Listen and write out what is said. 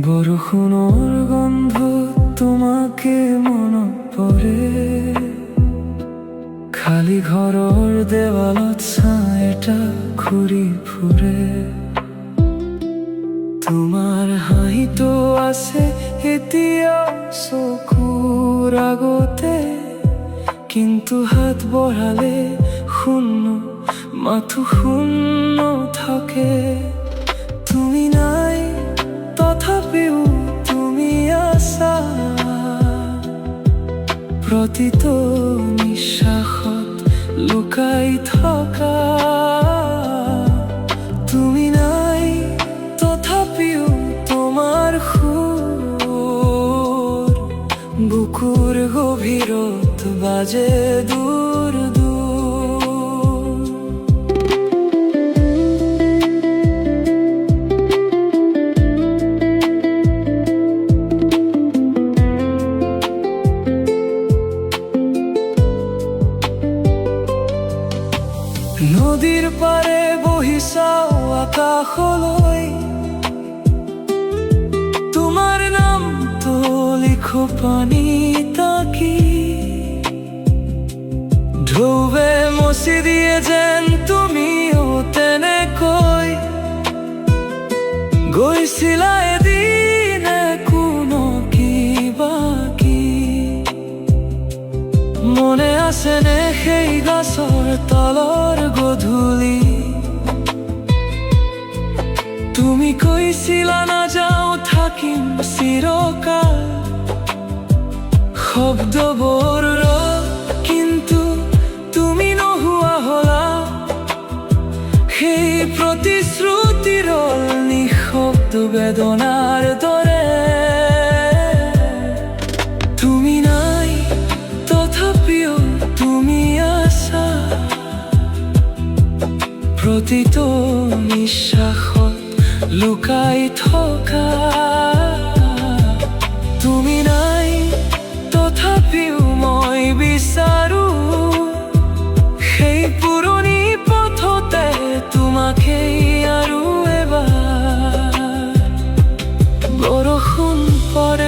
বৰষুণৰ গন্ধ তোমাকে মনত পৰে, খালী ঘৰৰ দেৱালত ছাঁটা ঘূৰি ফুৰে। তোমাৰ হাঁহিটো আছে এতিয়া চকুৰ আগতে, কিন্তু হাত বঢ়ালে শূন্য, মাথো শূন্য থাকে। তুমি নাই তথাপিও তুমি আছা, প্ৰতিটো নিশ্বাসত লুকাই থকা। তুমি নাই তথাপিও তোমাৰ সুৰ বুকুৰ গভীৰত বাজে দূৰ দূৰ। নদীৰ পাৰে বহি চাওঁ আকাশলৈ, তোমাৰ নামটো লিখো পানীত আঁকি। ঢৌৱে মচি দিয়ে যেন তুমিও তেনেকৈ গৈছিলা এদিন কোনো কিবা কি। মনে আছেনে সেই গছৰ তলৰ গধূলি, তুমি কৈছিলা নাযাওঁ থাকিম চিৰকাল। শব্দবোৰ কিন্তু তুমি নোহোৱা হলা, সেই প্ৰতিশ্ৰুতিৰ নিঃশব্দ বেদনাৰ দৰে। তুমি নাই তথাপিও তুমি আছা, প্ৰতিটো নিশ্বাসত লুকাই থকা। তুমি নাই তথাপিও মই বিচাৰো, সেই পুৰণি পথতে তোমাকে আৰু এবাৰ। বৰষুণ পৰে